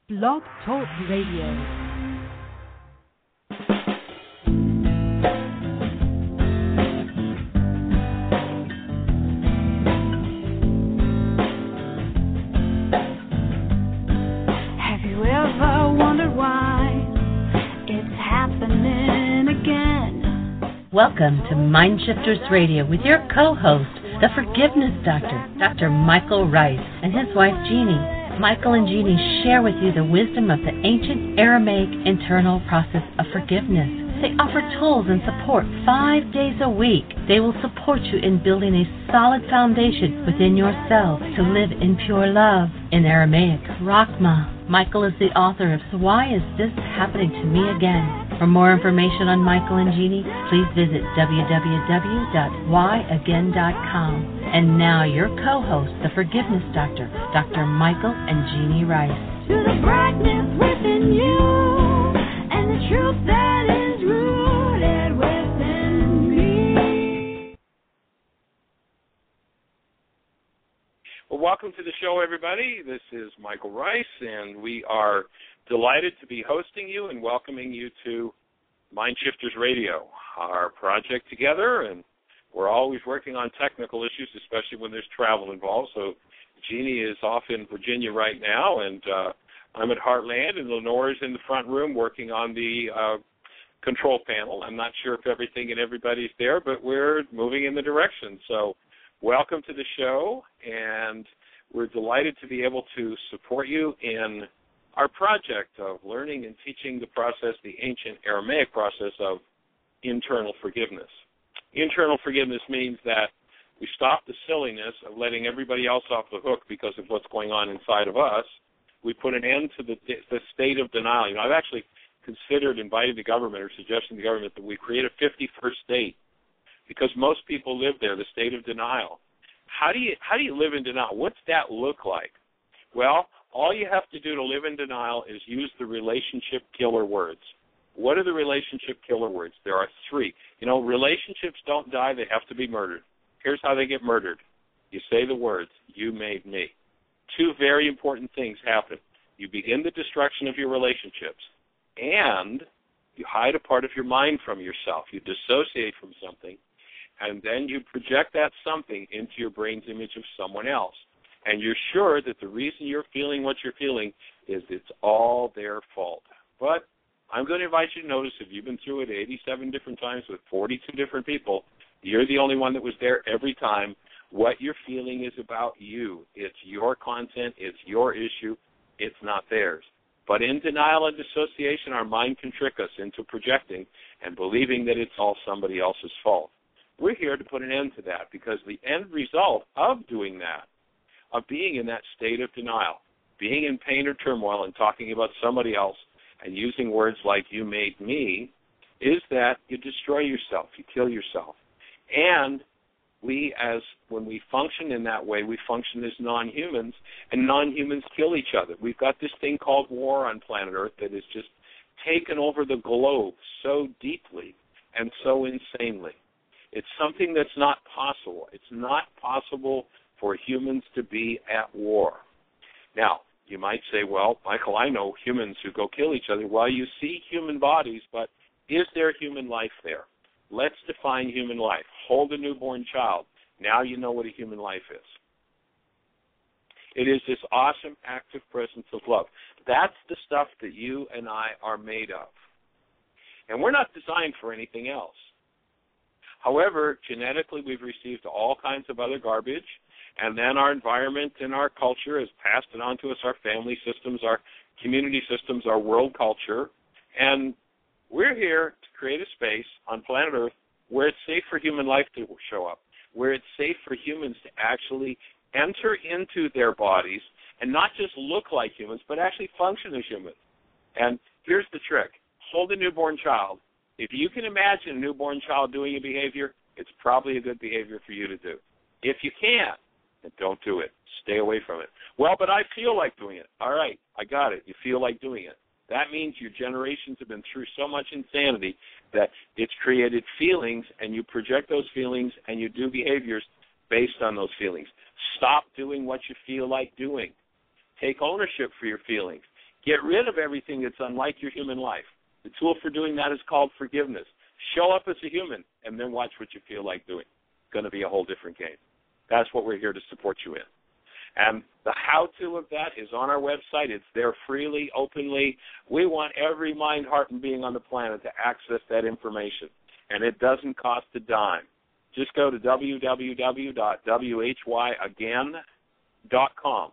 Blog Talk Radio. Welcome to Mind Shifters Radio with your co-host, the Forgiveness Doctor, Dr. Michael Ryce, and his wife, Jeanie. Michael and Jeanie share with you the wisdom of the ancient Aramaic internal process of forgiveness. They offer tools and support 5 days a week. They will support you in building a solid foundation within yourself to live in pure love. In Aramaic, Rachma. Michael is the author of So Why Is This Happening to Me Again? For more information on Michael and Jeanie, please visit www.whyagain.com. And now your co-host, the Forgiveness Doctor, Dr. Michael and Jeanie Ryce. To the brightness within you, and the truth that is rooted within me. Well, welcome to the show, everybody. This is Michael Ryce, and we are delighted to be hosting you and welcoming you to Mind Shifters Radio, our project together, and we're always working on technical issues, especially when there's travel involved. So Jeanie is off in Virginia right now, and I'm at Heartland, and Lenore's in the front room working on the control panel. I'm not sure if everything and everybody's there, but we're moving in the direction. So welcome to the show, and we're delighted to be able to support you in our project of learning and teaching the process, the ancient Aramaic process of internal forgiveness. Internal forgiveness means that we stop the silliness of letting everybody else off the hook because of what's going on inside of us. We put an end to the state of denial. You know, I've actually considered inviting the government or suggesting to the government that we create a 51st state because most people live there, the state of denial. How do you live in denial? What's that look like? Well, all you have to do to live in denial is use the relationship killer words. What are the relationship killer words? There are 3. You know, relationships don't die, they have to be murdered. Here's how they get murdered. You say the words, you made me. 2 very important things happen. You begin the destruction of your relationships, and you hide a part of your mind from yourself. You dissociate from something, and then you project that something into your brain's image of someone else. And you're sure that the reason you're feeling what you're feeling is it's all their fault. But I'm going to invite you to notice if you've been through it 87 different times with 42 different people, you're the only one that was there every time. What you're feeling is about you. It's your content. It's your issue. It's not theirs. But in denial and dissociation, our mind can trick us into projecting and believing that it's all somebody else's fault. We're here to put an end to that because the end result of doing that, of being in that state of denial, being in pain or turmoil and talking about somebody else and using words like you made me, is that you destroy yourself, you kill yourself. And when we function in that way, we function as non-humans, and non-humans kill each other. We've got this thing called war on planet Earth that has just taken over the globe so deeply and so insanely. It's something that's not possible. It's not possible for humans to be at war. Now, you might say, well, Michael, I know humans who go kill each other. Well, you see human bodies, but is there human life there? Let's define human life. Hold a newborn child. Now you know what a human life is. It is this awesome active presence of love. That's the stuff that you and I are made of. And we're not designed for anything else. However, genetically we've received all kinds of other garbage, and then our environment and our culture has passed it on to us, our family systems, our community systems, our world culture. And we're here to create a space on planet Earth where it's safe for human life to show up, where it's safe for humans to actually enter into their bodies and not just look like humans, but actually function as humans. And here's the trick. Hold a newborn child. If you can imagine a newborn child doing a behavior, it's probably a good behavior for you to do. If you can't, then don't do it. Stay away from it. Well, but I feel like doing it. All right, I got it. You feel like doing it. That means your generations have been through so much insanity that it's created feelings, and you project those feelings, and you do behaviors based on those feelings. Stop doing what you feel like doing. Take ownership for your feelings. Get rid of everything that's unlike your human life. The tool for doing that is called forgiveness. Show up as a human, and then watch what you feel like doing. It's going to be a whole different game. That's what we're here to support you in. And the how-to of that is on our website. It's there freely, openly. We want every mind, heart, and being on the planet to access that information. And it doesn't cost a dime. Just go to www.whyagain.com.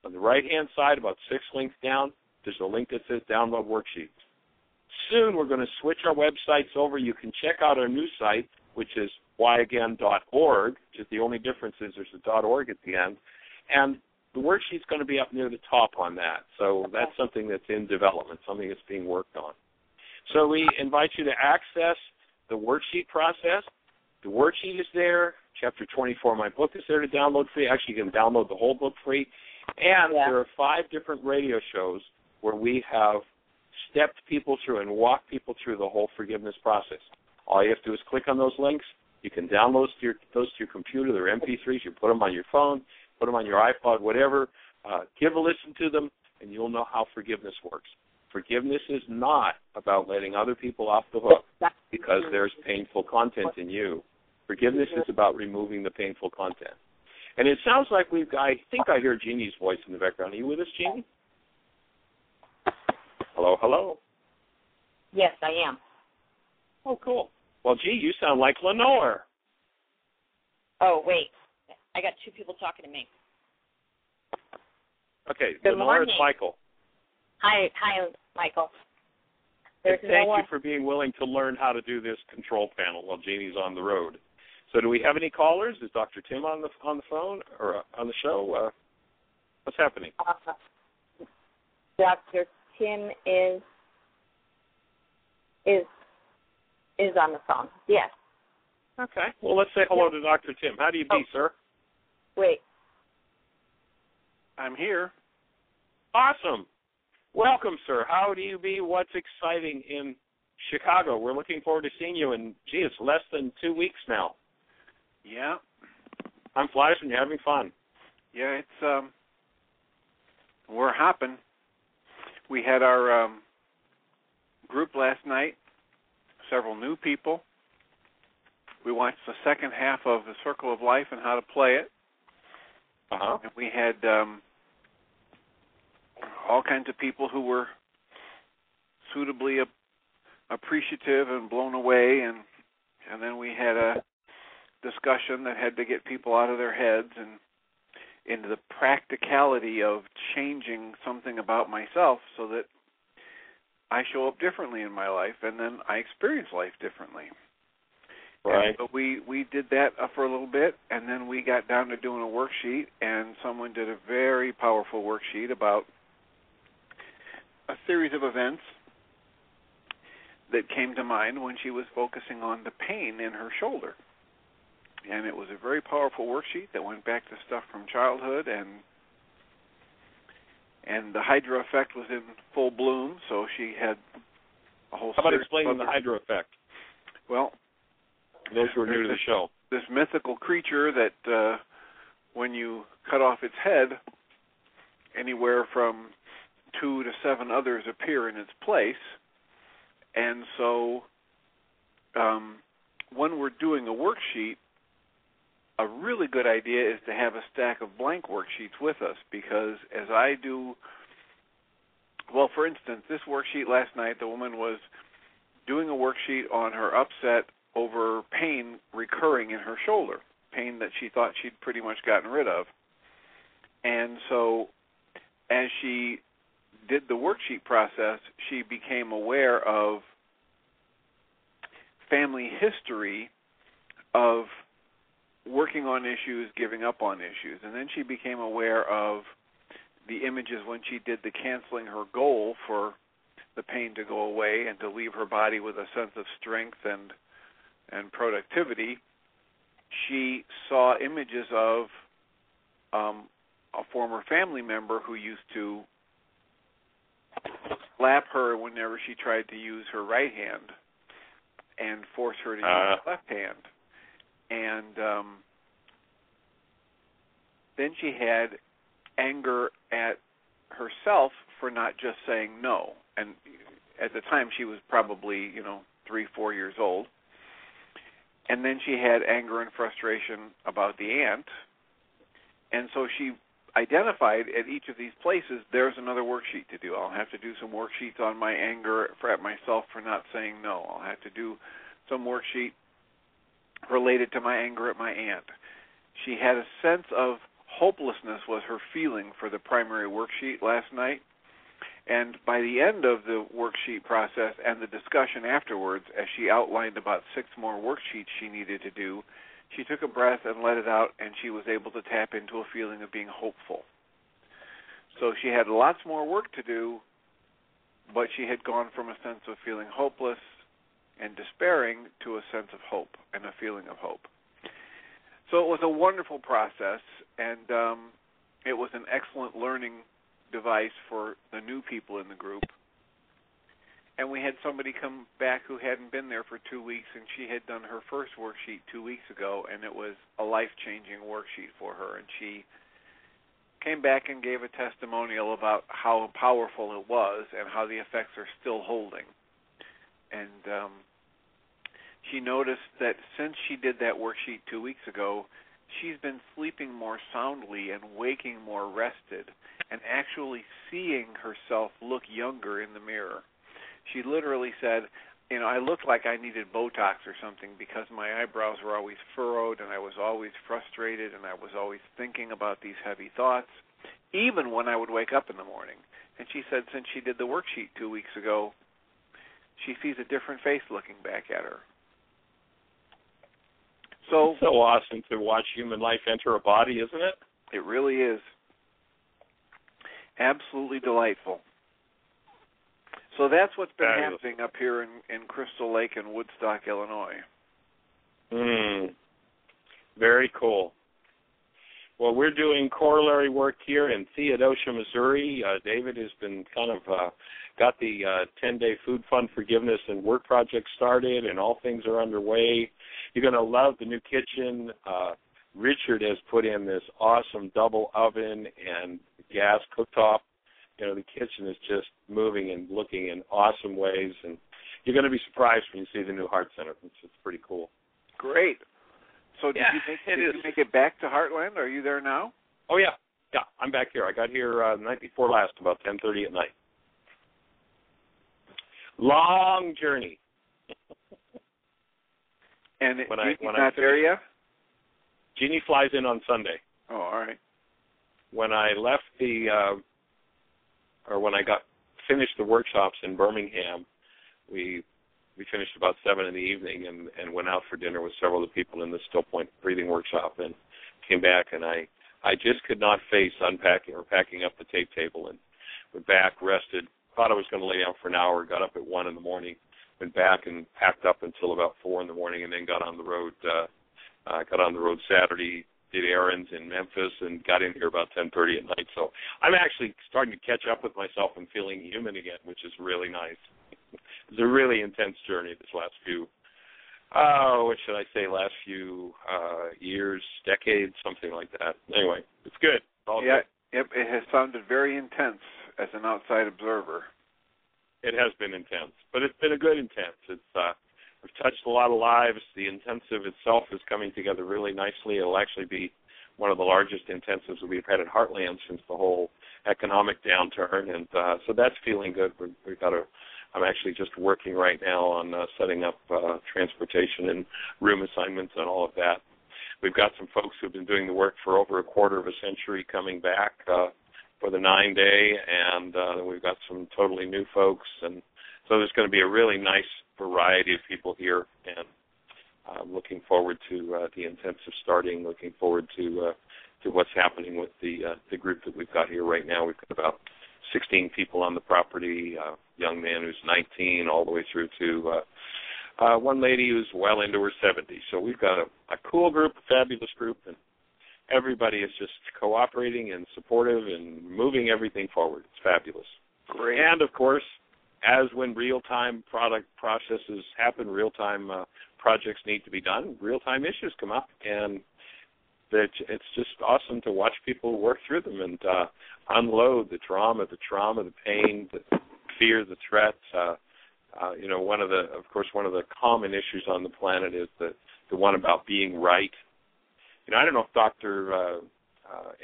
On the right-hand side, about 6 links down, there's a link that says Download Worksheets. Soon we're going to switch our websites over. You can check out our new site, which is whyagain.org, which is the only difference is there's a .org at the end. And the worksheet's going to be up near the top on that. So that's something that's in development, something that's being worked on. So we invite you to access the worksheet process. The worksheet is there. Chapter 24 of my book is there to download free. Actually, you can download the whole book free. And there are 5 different radio shows where we have stepped people through and walked people through the whole forgiveness process. All you have to do is click on those links. You can download those to your computer. They're MP3s. You put them on your phone, put them on your iPod, whatever. Give a listen to them, and you'll know how forgiveness works. Forgiveness is not about letting other people off the hook because there's painful content in you. Forgiveness is about removing the painful content. And it sounds like I think I hear Jeanie's voice in the background. Are you with us, Jeanie? Hello, hello. Yes, I am. Oh, cool. Well, gee, you sound like Lenore. Oh, wait. I got 2 people talking to me. Okay, Good Lenore, morning. it's Michael. Hi, Michael. There's Thank no one. you for being willing to learn how to do this control panel while Jeanie's on the road. So do we have any callers? Is Dr. Tim on the phone or on the show? What's happening? Dr. Tim is on the phone. Yes. Okay. Well, let's say hello to Dr. Tim. How do you be, sir? Wait. I'm here. Awesome. Welcome, sir. How do you be? What's exciting in Chicago? We're looking forward to seeing you in, it's less than 2 weeks now. Yeah. Time flies when you're having fun. Yeah, it's we're hopping. We had our group last night, several new people. We watched the second half of The Circle of Life and how to play it. Uh-huh. And we had all kinds of people who were suitably appreciative and blown away, and then we had a discussion that had to get people out of their heads and into the practicality of changing something about myself so that I show up differently in my life and then I experience life differently. Right. So we did that for a little bit, and then we got down to doing a worksheet, and someone did a very powerful worksheet about a series of events that came to mind when she was focusing on the pain in her shoulder. And it was a very powerful worksheet that went back to stuff from childhood, and the Hydra effect was in full bloom, so she had a whole How about series explaining the Hydra effect? Well, those who are new to the show. This mythical creature that when you cut off its head, anywhere from 2 to 7 others appear in its place. And so when we're doing a worksheet, a really good idea is to have a stack of blank worksheets with us, because as I do, well, for instance, this worksheet last night, the woman was doing a worksheet on her upset over pain recurring in her shoulder, pain that she thought she'd pretty much gotten rid of. And so as she did the worksheet process, she became aware of family history of working on issues, giving up on issues. And then she became aware of the images when she did the canceling her goal for the pain to go away and to leave her body with a sense of strength and productivity. She saw images of a former family member who used to slap her whenever she tried to use her right hand and force her to use her left hand. And then she had anger at herself for not just saying no. And at the time, she was probably, 3-4 years old. And then she had anger and frustration about the aunt. And so she identified at each of these places, there's another worksheet to do. I'll have to do some worksheets on my anger at myself for not saying no. I'll have to do some worksheet related to my anger at my aunt. She had a sense of hopelessness was her feeling for the primary worksheet last night. And by the end of the worksheet process and the discussion afterwards, as she outlined about 6 more worksheets she needed to do, she took a breath and let it out, and she was able to tap into a feeling of being hopeful. So she had lots more work to do, but she had gone from a sense of feeling hopeless and despairing to a sense of hope and a feeling of hope. So it was a wonderful process, and it was an excellent learning device for the new people in the group. And we had somebody come back who hadn't been there for 2 weeks, and she had done her first worksheet 2 weeks ago, and it was a life-changing worksheet for her. And she came back and gave a testimonial about how powerful it was and how the effects are still holding. And she noticed that since she did that worksheet 2 weeks ago, she's been sleeping more soundly and waking more rested and actually seeing herself look younger in the mirror. She literally said, I looked like I needed Botox or something because my eyebrows were always furrowed and I was always frustrated and I was always thinking about these heavy thoughts, even when I would wake up in the morning. And she said since she did the worksheet 2 weeks ago, she sees a different face looking back at her. So awesome to watch human life enter a body, isn't it? It really is. Absolutely delightful. So that's what's been happening up here in Crystal Lake and Woodstock, Illinois. Very cool. Well, we're doing corollary work here in Theodosia, Missouri. David has been kind of got the 10-day food fund forgiveness and work project started, and all things are underway. You're going to love the new kitchen. Richard has put in this awesome double oven and gas cooktop. The kitchen is just moving and looking in awesome ways, and you're going to be surprised when you see the new Heart Center. It's pretty cool. Great. So did you make it back to Heartland? Are you there now? Oh, yeah. Yeah, I'm back here. I got here the night before last, about 10:30 at night. Long journey. And Jeannie's not there yet? Jeannie flies in on Sunday. Oh, all right. When I left when I finished the workshops in Birmingham, we finished about 7 in the evening and went out for dinner with several of the people in the Still Point breathing workshop, and came back, and I just could not face unpacking or packing up the tape table, and went back, rested, thought I was going to lay down for an hour, got up at 1 in the morning, went back and packed up until about 4 in the morning, and then got on the road Saturday, did errands in Memphis, and got in here about 10:30 at night. So I'm actually starting to catch up with myself and feeling human again, which is really nice. It's a really intense journey this last few, years, decades, something like that. Anyway, it's good. It has sounded very intense as an outside observer. It has been intense, but it's been a good intense. We've touched a lot of lives. The intensive itself is coming together really nicely. It'll actually be one of the largest intensives that we've had at Heartland since the whole economic downturn, and so that's feeling good. I'm actually just working right now on setting up transportation and room assignments and all of that. We've got some folks who've been doing the work for over a quarter of a century coming back for the 9-day, and then we've got some totally new folks, and so there's going to be a really nice variety of people here, and I'm looking forward to the intensive starting, looking forward to what's happening with the group that we've got here right now. We've got about 16 people on the property, a young man who's 19 all the way through to one lady who's well into her 70s. So we've got a cool group, a fabulous group, and everybody is just cooperating and supportive and moving everything forward. It's fabulous. Great. And, of course, as when real-time product processes happen, real-time projects need to be done, real-time issues come up, and it's just awesome to watch people work through them and unload the trauma, the pain, the fear, the threats. One of the common issues on the planet is the one about being right. I don't know if Dr.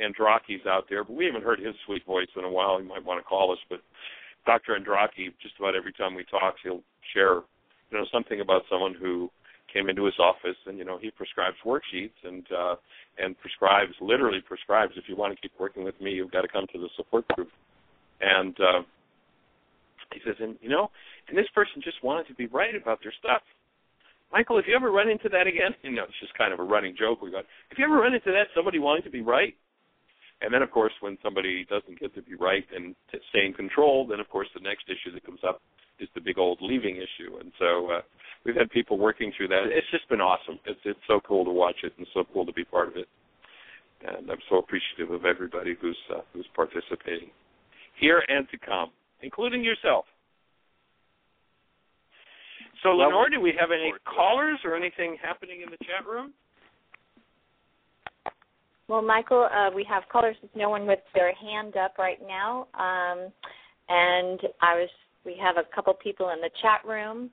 Andraki's out there, but we haven't heard his sweet voice in a while. He might want to call us, but Dr. Andraki, just about every time we talk, he'll share, something about someone who came into his office, and he prescribes worksheets and literally prescribes. If you want to keep working with me, you've got to come to the support group. And he says, and this person just wanted to be right about their stuff. Michael, have you ever run into that again? It's just kind of a running joke we got. Have you ever run into that, somebody wanting to be right? And then, of course, when somebody doesn't get to be right and to stay in control, then, of course, the next issue that comes up is the big old leaving issue. And so we've had people working through that. It's just been awesome. It's so cool to watch it and so cool to be part of it. And I'm so appreciative of everybody who's participating here and to come, including yourself. So, Lenore, do we have any callers or anything happening in the chat room? Well, Michael, we have callers. There's no one with their hand up right now. And we have a couple people in the chat room.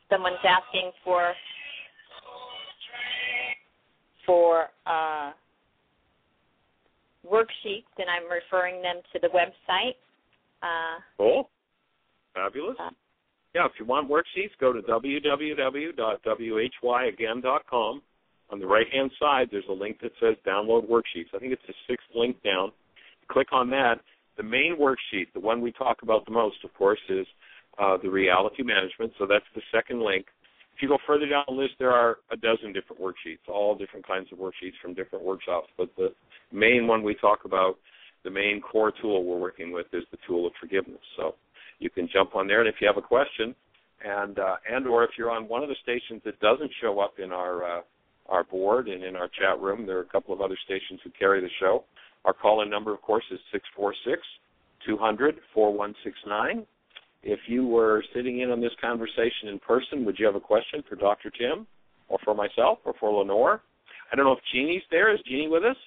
Someone's asking for worksheets, and I'm referring them to the website. Cool. Fabulous. If you want worksheets, go to www.whyagain.com. On the right-hand side, there's a link that says Download Worksheets. I think it's the sixth link down. Click on that. The main worksheet, the one we talk about the most, of course, is the reality management. So that's the second link. If you go further down the list, there are a dozen different worksheets, all different kinds of worksheets from different workshops. But the main one we talk about, the main core tool we're working with, is the tool of forgiveness. So you can jump on there, and if you have a question, and or if you're on one of the stations that doesn't show up in our board and in our chat room, there are a couple of other stations who carry the show. Our call-in number, of course, is 646-200-4169. If you were sitting in on this conversation in person, would you have a question for Dr. Tim or for myself or for Lenore? I don't know if Jeanie's there. Is Jeanie with us?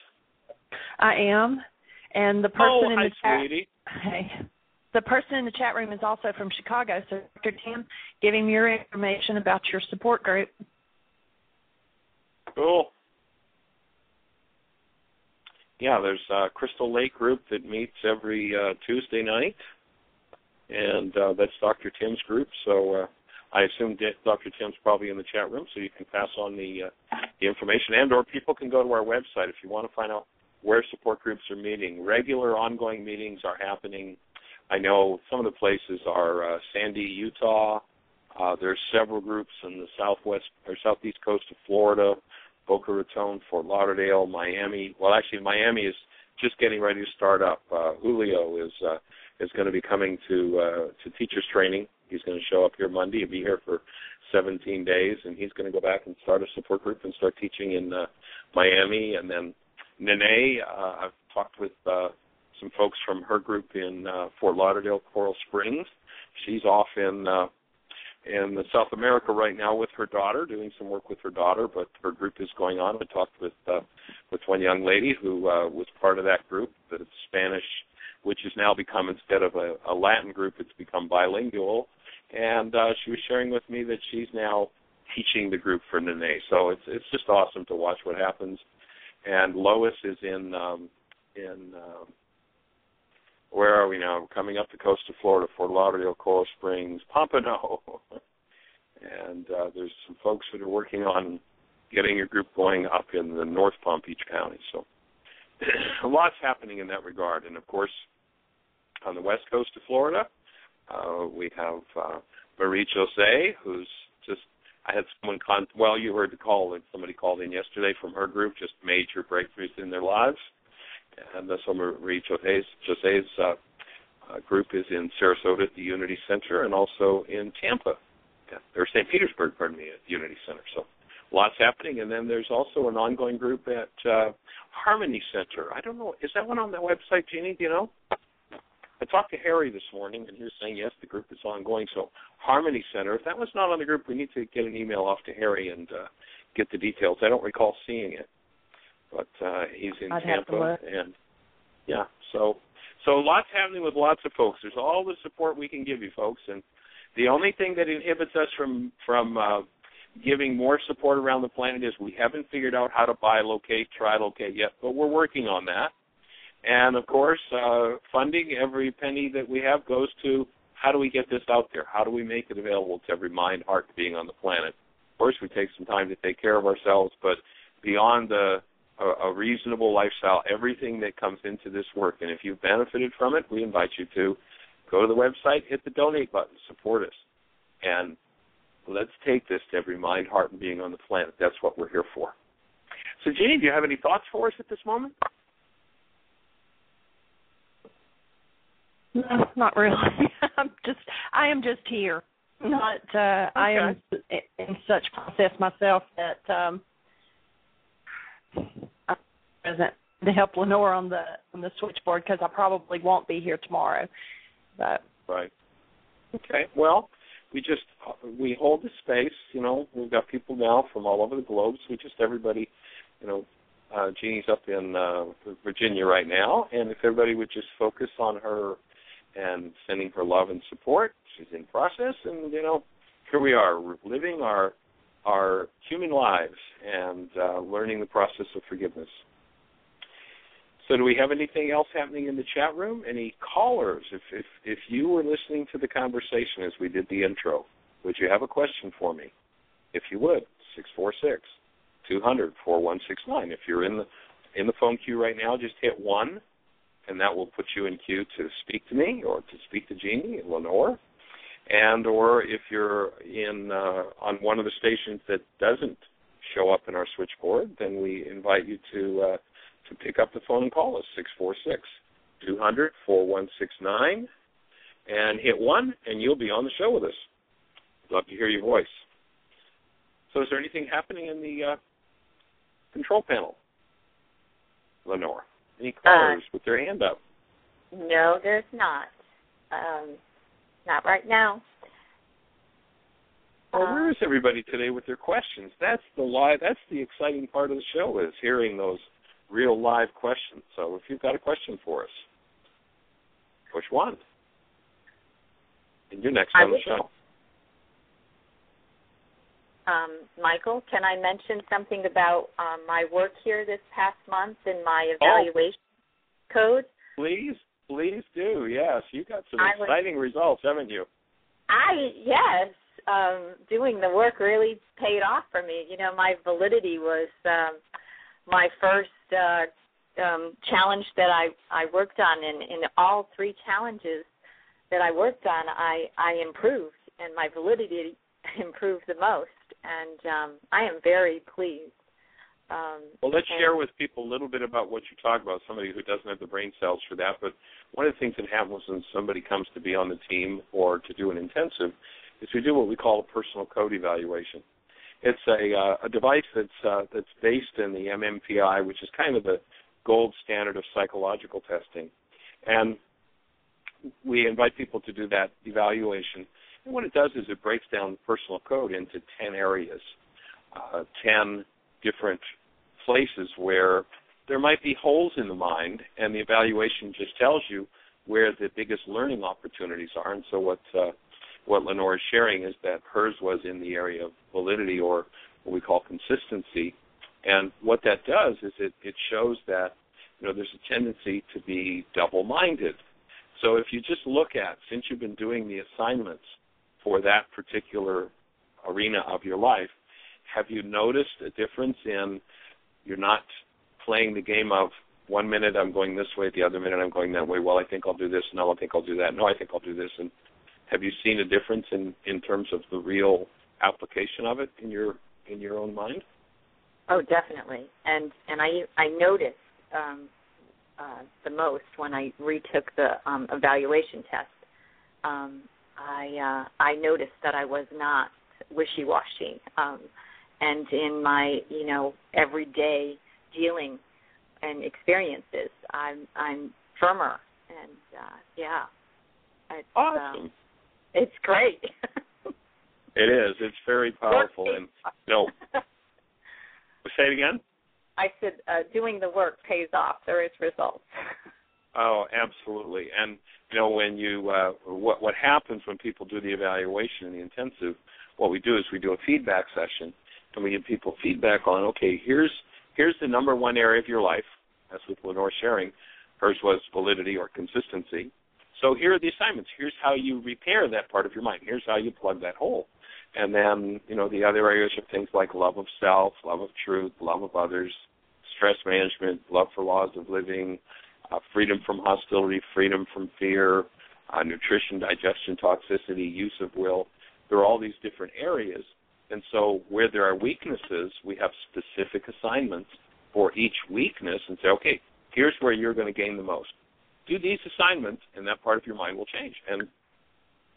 I am. And the person in the chat. Sweetie. Hey. The person in the chat room is also from Chicago. So, Dr. Tim, give him your information about your support group. Cool. Yeah, there's a Crystal Lake group that meets every Tuesday night, and that's Dr. Tim's group. So I assume Dr. Tim's probably in the chat room, so you can pass on the information, and or people can go to our website if you want to find out where support groups are meeting. Regular ongoing meetings are happening. I know some of the places are Sandy, Utah. There's several groups in the southeast coast of Florida, Boca Raton, Fort Lauderdale, Miami. Well, actually, Miami is just getting ready to start up. Julio is going to be coming to teachers training. He's going to show up here Monday and be here for 17 days, and he's going to go back and start a support group and start teaching in Miami. And then Nene, I've talked with some folks from her group in Fort Lauderdale, Coral Springs. She's off in South America right now with her daughter, doing some work with her daughter, but her group is going on. I talked with one young lady who was part of that group, that it's Spanish, which has now become, instead of a Latin group, it's become bilingual. And she was sharing with me that she's now teaching the group for Nene. So it's just awesome to watch what happens. And Lois is in where are we now? We're coming up the coast of Florida, Fort Lauderdale, Coral Springs, Pompano. And there's some folks that are working on getting your group going up in the North Palm Beach County. So a lot's happening in that regard. And, of course, on the west coast of Florida, we have Marie-Jose, who's just, I had someone, you heard the call, and somebody called in yesterday from her group, just major breakthroughs in their lives. And so Marie-Jose's group is in Sarasota at the Unity Center and also in Tampa, or St. Petersburg, at the Unity Center. So lots happening. And then there's also an ongoing group at Harmony Center. I don't know. Is that one on the website, Jeanie? Do you know? I talked to Harry this morning, and he was saying, yes, the group is ongoing. So Harmony Center, if that was not on the group, we need to get an email off to Harry and get the details. I don't recall seeing it, but he's in I'd have to Tampa, look. and yeah, so lots happening with lots of folks. There's all the support we can give you, folks, and the only thing that inhibits us from giving more support around the planet is we haven't figured out how to buy, locate, trilocate yet, but we're working on that. And, of course, funding, every penny that we have goes to how do we get this out there? How do we make it available to every mind, heart, being on the planet? Of course, we take some time to take care of ourselves, but beyond a reasonable lifestyle, everything that comes into this work. And if you've benefited from it, we invite you to go to the website, hit the donate button, support us. And let's take this to every mind, heart, and being on the planet. That's what we're here for. So, Jeanie, do you have any thoughts for us at this moment? No, not really. I am just here. Not. Okay. I am in such process myself that I'm present to help Lenore on the switchboard because I probably won't be here tomorrow. But. Right. Okay. Well, we hold the space. You know, we've got people now from all over the globe. So everybody, you know, Jeanie's up in Virginia right now, and if everybody would just focus on her and sending her love and support, she's in process, and, you know, here we are, living our human lives and learning the process of forgiveness. So do we have anything else happening in the chat room? Any callers? If you were listening to the conversation as we did the intro, would you have a question for me? If you would, 646-200-4169. If you're in the phone queue right now, just hit 1, and that will put you in queue to speak to me or to speak to Jeanie and Lenore. And or if you're on one of the stations that doesn't show up in our switchboard, then we invite you to pick up the phone and call us, 646-200-4169, and hit 1, and you'll be on the show with us. Love to hear your voice. So is there anything happening in the control panel, Lenore? Any callers with their hand up? No, there's not. Not right now. Well, where is everybody today with their questions? That's the exciting part of the show, is hearing those real live questions. So if you've got a question for us, push 1. And you're next on the show. Michael, can I mention something about my work here this past month and my evaluation code? Please do. Yes, you got some exciting results, haven't you? Yes. Doing the work really paid off for me. You know, my validity was my first challenge that I worked on. In all 3 challenges that I worked on, I improved, and my validity improved the most. And I am very pleased. Well, let's share with people a little bit about what you talk about, somebody who doesn't have the brain cells for that. But one of the things that happens when somebody comes to be on the team or to do an intensive is we do what we call a personal code evaluation. It's a device that's based in the MMPI, which is kind of the gold standard of psychological testing. And we invite people to do that evaluation. And what it does is it breaks down the personal code into 10 areas, 10 different places where there might be holes in the mind, and the evaluation just tells you where the biggest learning opportunities are. And so what Lenore is sharing is that hers was in the area of validity, or what we call consistency. And what that does is it shows that, you know, there's a tendency to be double-minded. So if you just look at, since you've been doing the assignments for that particular arena of your life, have you noticed a difference in you're not playing the game of 1 minute I'm going this way, the other minute I'm going that way, well, I think I'll do this, no, I think I'll do that, no, I think I'll do this. And have you seen a difference in terms of the real application of it in your own mind? Oh, definitely. And I noticed the most when I retook the evaluation test. I noticed that I was not wishy-washy. And in my, you know, everyday dealing and experiences, I'm firmer. And, it's, awesome. It's great. It is. It's very powerful. And, you know, Say it again? I said doing the work pays off. There is results. Oh, absolutely. And, when you what happens when people do the evaluation in the intensive, what we do is we do a feedback session, and we give people feedback on, okay, here's the number one area of your life. That's with Lenore sharing. Hers was validity or consistency. So here are the assignments. Here's how you repair that part of your mind. Here's how you plug that hole. And then, the other areas are things like love of self, love of truth, love of others, stress management, love for laws of living, freedom from hostility, freedom from fear, nutrition, digestion, toxicity, use of will. There are all these different areas. And so where there are weaknesses, we have specific assignments for each weakness and say, okay, here's where you're going to gain the most. Do these assignments, and that part of your mind will change. And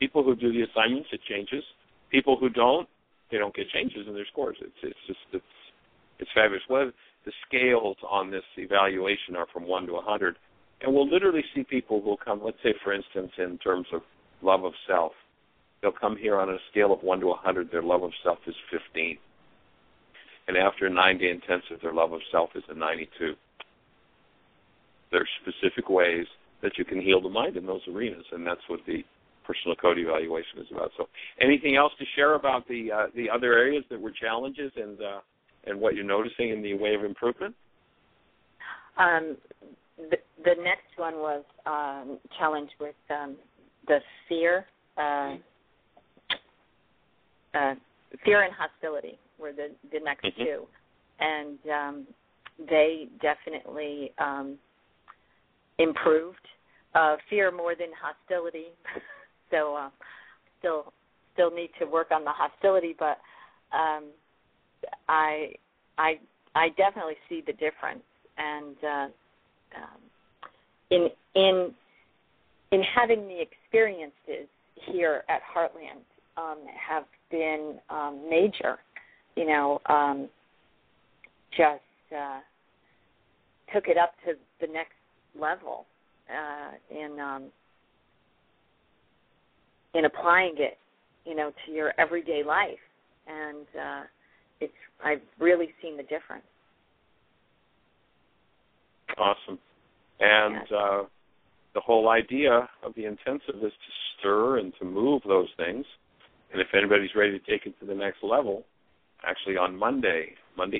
people who do the assignments, it changes. People who don't, they don't get changes in their scores. It's fabulous. Well, the scales on this evaluation are from 1 to 100, and we'll literally see people who will come, let's say, for instance, in terms of love of self. They'll come here on a scale of 1 to 100, their love of self is 15. And after a 9-day intensive, their love of self is a 92. There are specific ways that you can heal the mind in those arenas, and that's what the personal code evaluation is about. So anything else to share about the other areas that were challenges and what you're noticing in the way of improvement? The next one was challenge with the fear. Fear and hostility were the next two. And they definitely improved. Fear more than hostility. So still need to work on the hostility, but I definitely see the difference. And in having the experiences here at Heartland have been major. Just took it up to the next level in applying it, to your everyday life, and I've really seen the difference. Awesome. And the whole idea of the intensive is to stir and to move those things. And if anybody's ready to take it to the next level, actually on Monday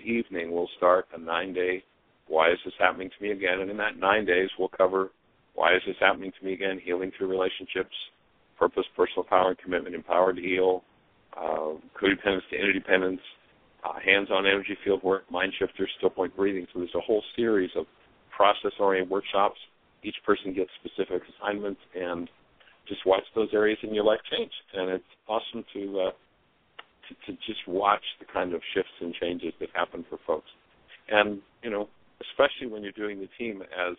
evening, we'll start a 9-day, why is this happening to me again? And in that 9 days, we'll cover why is this happening to me again, healing through relationships, purpose, personal power and commitment, empowered to heal, codependence to interdependence, hands-on energy field work, mind shifters, still point breathing. So there's a whole series of process-oriented workshops. Each person gets specific assignments, and just watch those areas in your life change. And it's awesome to just watch the kind of shifts and changes that happen for folks. And, especially when you're doing the team as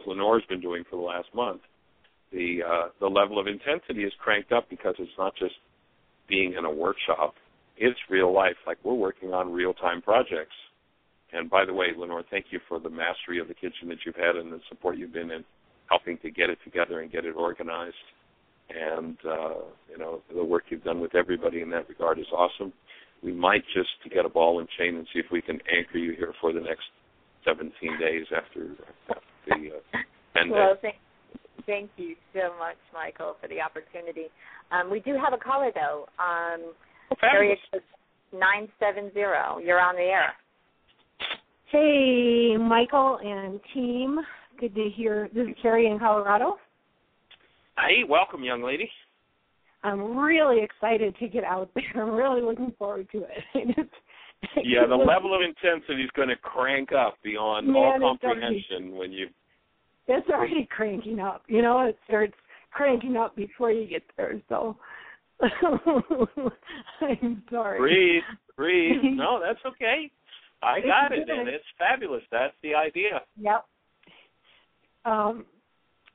Lenore's been doing for the last month, the level of intensity is cranked up because it's not just being in a workshop. It's real life. Like, we're working on real-time projects. And by the way, Lenore, thank you for the mastery of the kitchen that you've had and the support you've been in helping to get it together and get it organized. And, the work you've done with everybody in that regard is awesome. We might just get a ball and chain and see if we can anchor you here for the next 17 days after the 10 days. Well, thank you so much, Michael, for the opportunity. We do have a caller, though. Area 970. You're on the air. Hey, Michael and team. Good to hear. This is Carrie in Colorado. Hey, welcome, young lady. I'm really excited to get out there. I'm really looking forward to it. Yeah, the level of intensity is going to crank up beyond all comprehension when you... It's already cranking up. It starts cranking up before you get there, so... I'm sorry. Breathe. No, that's okay. I got it, and it's fabulous. That's the idea. Yep.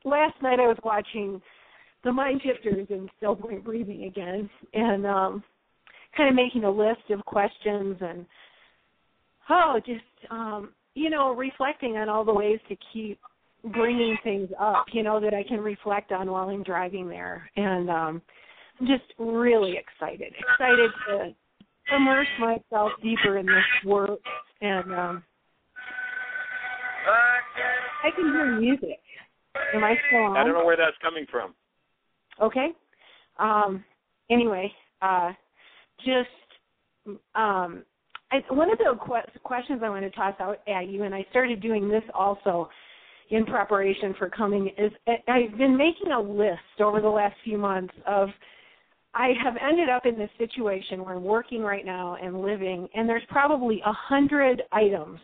Last night I was watching the Mind Shifters and Still Point Breathing again, and kind of making a list of questions and, reflecting on all the ways to keep bringing things up, that I can reflect on while I'm driving there. And I'm just really excited to immerse myself deeper in this work, and I can hear music. Am I still on? I don't know where that's coming from. Okay. Anyway, one of the questions I want to toss out at you, and I started doing this also in preparation for coming, is I've been making a list over the last few months of, I have ended up in this situation where I'm working right now and living, and there's probably 100 items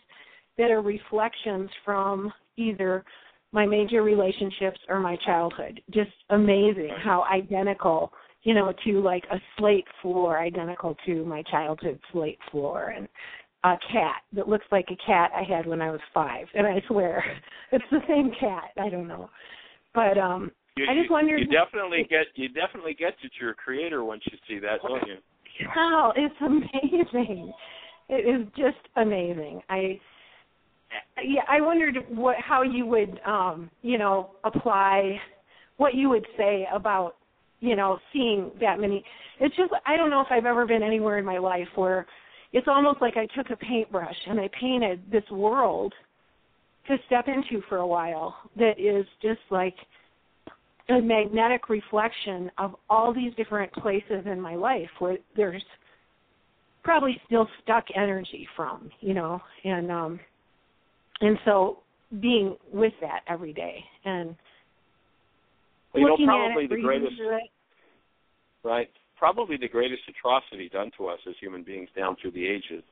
that are reflections from either my major relationships or my childhood. Just amazing how identical, to like a slate floor, identical to my childhood slate floor, and a cat that looks like a cat I had when I was 5. And I swear, it's the same cat. I don't know. But I just wondered. You definitely get that you're a creator once you see that, don't you? Oh, it's amazing. It is just amazing. I wondered how you would, apply, what you would say about, seeing that many. It's just, I don't know if I've ever been anywhere in my life where it's almost like I took a paintbrush and I painted this world to step into for a while that is just like a magnetic reflection of all these different places in my life where there's probably still stuck energy from, and so being with that every day and looking probably at it, the greatest, it. Right, probably the greatest atrocity done to us as human beings down through the ages,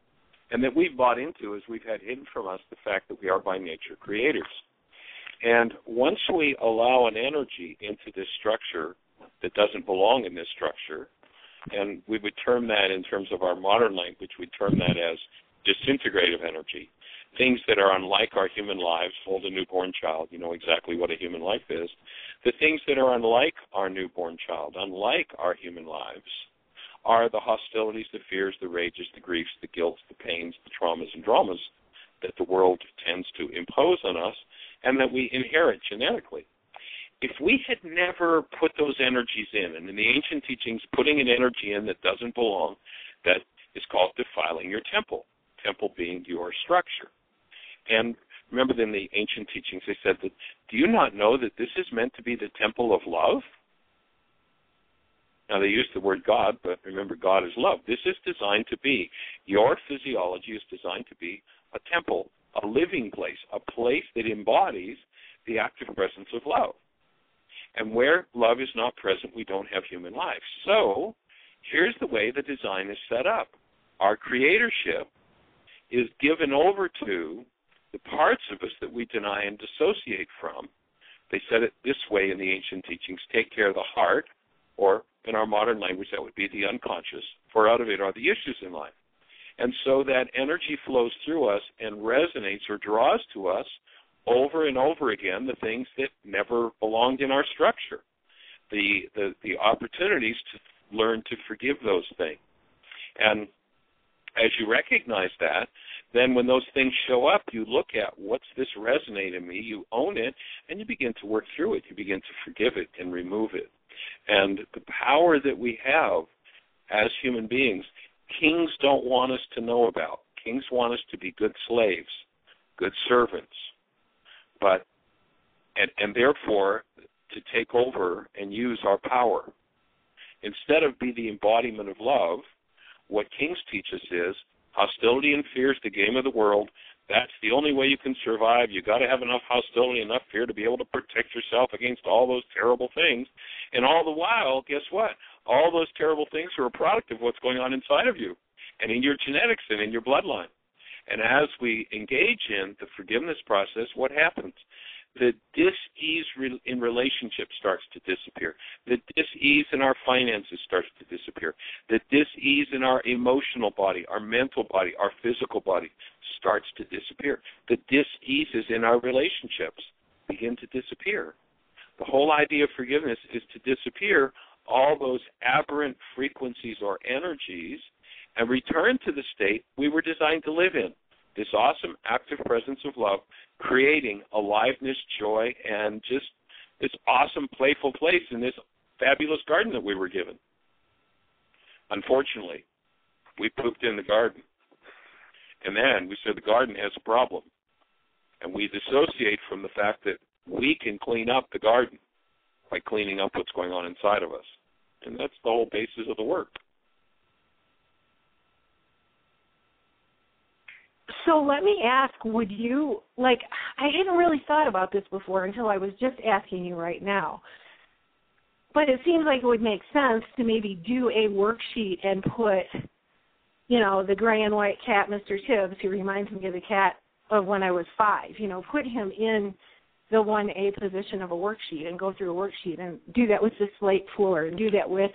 and that we've bought into is we've had hidden from us the fact that we are by nature creators. And once we allow an energy into this structure that doesn't belong in this structure, and we would term that in terms of our modern language, we'd term that as disintegrative energy. Things that are unlike our human lives, hold a newborn child, you know exactly what a human life is. The things that are unlike our newborn child, unlike our human lives, are the hostilities, the fears, the rages, the griefs, the guilts, the pains, the traumas and dramas that the world tends to impose on us and that we inherit genetically. If we had never put those energies in, and in the ancient teachings, putting an energy in that doesn't belong, that is called defiling your temple being your structure. And remember, in the ancient teachings, they said that, do you not know that this is meant to be the temple of love? Now, they use the word God, but remember, God is love. This is designed to be, your physiology is designed to be a temple, a living place, a place that embodies the active presence of love. And where love is not present, we don't have human life. So here's the way the design is set up. Our creatorship is given over to the parts of us that we deny and dissociate from. They said it this way in the ancient teachings: take care of the heart, or in our modern language that would be the unconscious, for out of it are the issues in life. And so that energy flows through us and resonates or draws to us over and over again the things that never belonged in our structure, the opportunities to learn to forgive those things. And as you recognize that, then when those things show up, you look at what's this resonate in me, you own it, and you begin to work through it. You begin to forgive it and remove it. And the power that we have as human beings, kings don't want us to know about. Kings want us to be good slaves, good servants, but and therefore to take over and use our power. Instead of be the embodiment of love, what kings teach us is hostility and fear is the game of the world. That's the only way you can survive. You've got to have enough hostility, enough fear to be able to protect yourself against all those terrible things. And all the while, guess what? All those terrible things are a product of what's going on inside of you and in your genetics and in your bloodline. And as we engage in the forgiveness process, what happens? The dis-ease in relationships starts to disappear. The dis-ease in our finances starts to disappear. The dis-ease in our emotional body, our mental body, our physical body starts to disappear. The dis-eases in our relationships begin to disappear. The whole idea of forgiveness is to disappear all those aberrant frequencies or energies and return to the state we were designed to live in. This awesome active presence of love, creating aliveness, joy, and just this awesome playful place in this fabulous garden that we were given. Unfortunately, We pooped in the garden. And then we said the garden has a problem. And we dissociate from the fact that we can clean up the garden by cleaning up what's going on inside of us. And that's the whole basis of the work. So let me ask, would you, I hadn't really thought about this before until I was just asking you right now. But it seems like it would make sense to maybe do a worksheet and put, the gray and white cat, Mr. Tibbs, who reminds me of the cat of when I was 5, put him in the 1A position of a worksheet and go through a worksheet and do that with the slate floor and do that with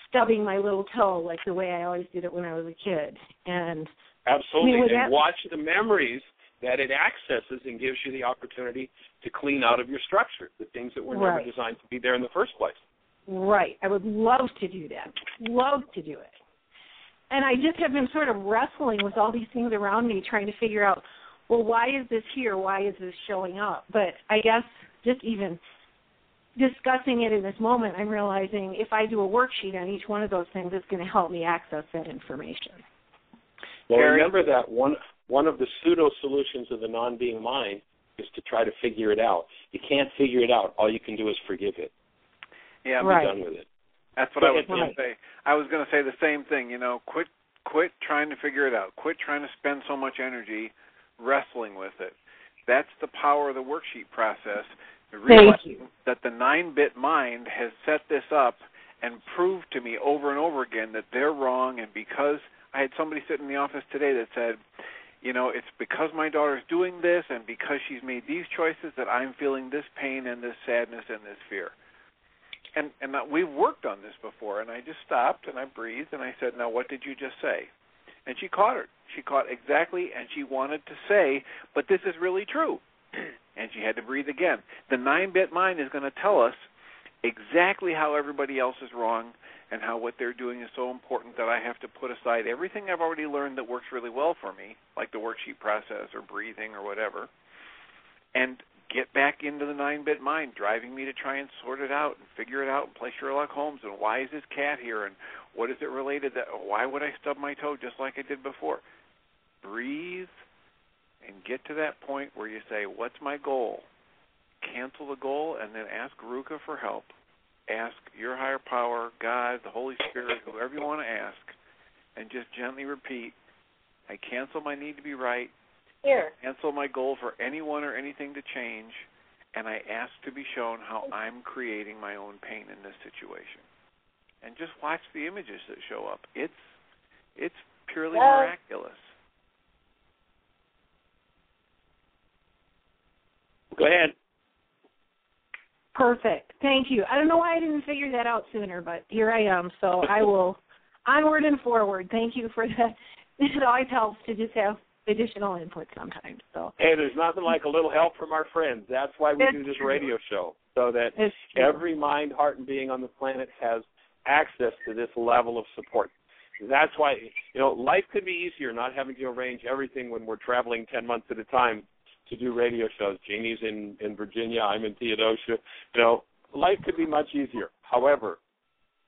stubbing my little toe like the way I always did it when I was a kid. And absolutely, and watch the memories that it accesses and gives you the opportunity to clean out of your structure, the things that were never designed to be there in the first place. Right. I would love to do that. Love to do it. And I just have been sort of wrestling with all these things around me, trying to figure out, well, why is this here? Why is this showing up? But I guess just even discussing it in this moment, I'm realizing if I do a worksheet on each one of those things, it's going to help me access that information. Well, remember that one of the pseudo-solutions of the non-being mind is to try to figure it out. You can't figure it out. All you can do is forgive it. Yeah, be done with it. That's what I was going to say. I was going to say the same thing. Quit trying to figure it out. Quit trying to spend so much energy wrestling with it. That's the power of the worksheet process. Realizing that the 9-bit mind has set this up and proved to me over and over again that they're wrong, and because I had somebody sit in the office today that said, it's because my daughter's doing this and because she's made these choices that I'm feeling this pain and this sadness and this fear. And we've worked on this before, and I just stopped and I breathed and I said, now what did you just say? And she caught her. She caught exactly, and she wanted to say, but this is really true. And she had to breathe again. The 9-bit mind is going to tell us exactly how everybody else is wrong and how what they're doing is so important that I have to put aside everything I've already learned that works really well for me, like the worksheet process or breathing or whatever, and get back into the 9-bit mind, driving me to try and sort it out and figure it out and play Sherlock Holmes and why is this cat here and what is it related to, why would I stub my toe just like I did before? Breathe and get to that point where you say, what's my goal? Cancel the goal and then ask Ruka for help. Ask your higher power, God, the Holy Spirit, whoever you want to ask, and just gently repeat, I cancel my need to be right, cancel my goal for anyone or anything to change, and I ask to be shown how I'm creating my own pain in this situation. And just watch the images that show up. It's purely miraculous. Go ahead. Perfect. Thank you. I don't know why I didn't figure that out sooner, but here I am. So I will onward and forward. Thank you for that. It always helps to just have additional input sometimes. So hey, there's nothing like a little help from our friends. That's why we do this radio show, so that every mind, heart, and being on the planet has access to this level of support. That's why, life could be easier not having to arrange everything when we're traveling 10 months at a time to do radio shows. Jeannie's in Virginia, I'm in Theodosia. Life could be much easier. However,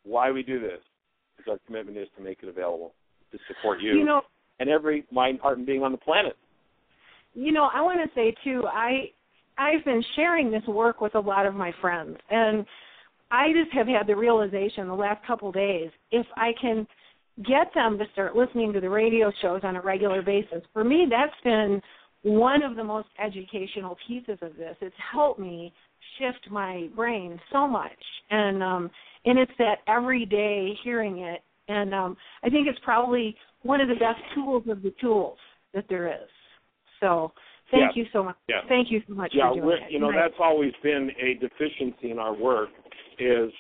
why we do this is our commitment is to make it available, to support you and every mind, heart, and being on the planet. I want to say, too, I've been sharing this work with a lot of my friends, and I just have had the realization the last couple of days, if I can get them to start listening to the radio shows on a regular basis, for me that's been one of the most educational pieces of this. It's helped me shift my brain so much, and it's that every day hearing it, and I think it's probably one of the best tools of the tools that there is. So thank you so much. Yeah. Thank you so much for doing that. That's always been a deficiency in our work, is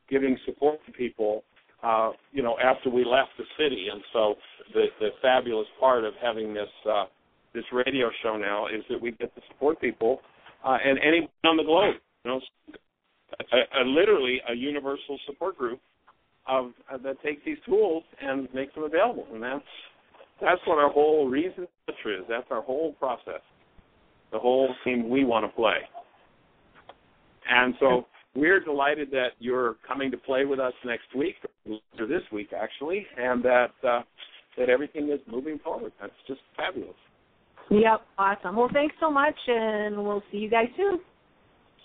giving support to people, after we left the city. And so the fabulous part of having this radio show now is that we get to support people and anyone on the globe. Literally a universal support group that takes these tools and makes them available. And that's what our whole reason is. That's our whole process, the whole game we want to play. And so we're delighted that you're coming to play with us next week, or this week actually, and that everything is moving forward. That's just fabulous. Yep, awesome. Well, thanks so much, and we'll see you guys soon.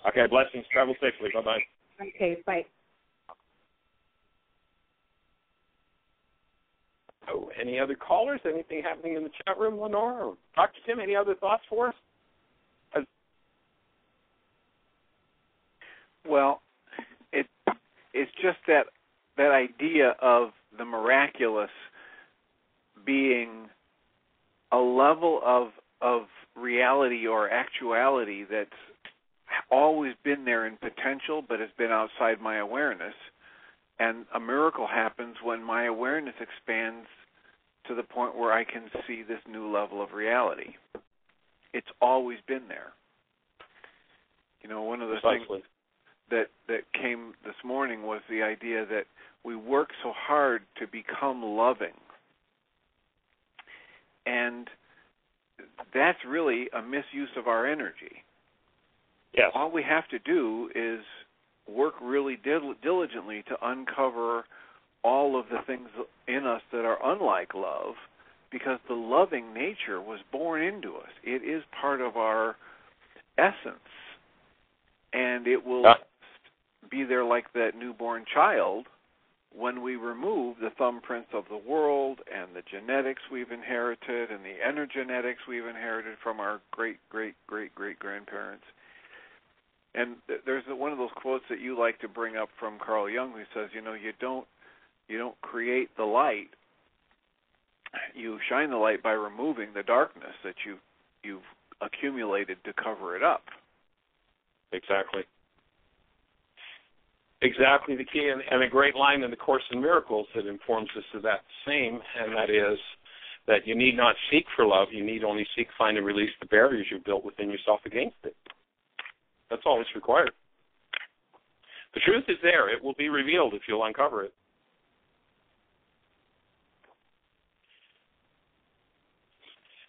Okay, blessings. Travel safely. Bye-bye. Okay, bye. Oh, any other callers? Anything happening in the chat room, Lenore? Or Dr. Tim, any other thoughts for us? Well, it's just that idea of the miraculous being a level of reality or actuality that's always been there in potential but has been outside my awareness. And a miracle happens when my awareness expands to the point where I can see this new level of reality. It's always been there. You know, one of the things that came this morning was the idea that we work so hard to become loving. And that's really a misuse of our energy. Yes. All we have to do is work really diligently to uncover all of the things in us that are unlike love, because the loving nature was born into us. It is part of our essence, and it will be there like that newborn child when we remove the thumbprints of the world and the genetics we've inherited and the energenetics we've inherited from our great-great-great-great-grandparents. And there's one of those quotes that you like to bring up from Carl Jung, who says, you know, you don't create the light. You shine the light by removing the darkness that you've accumulated to cover it up. Exactly. Exactly the key, and a great line in the Course in Miracles that informs us of that same, and that is that you need not seek for love, you need only seek, find, and release the barriers you've built within yourself against it. That's all that's required. The truth is there. It will be revealed if you'll uncover it.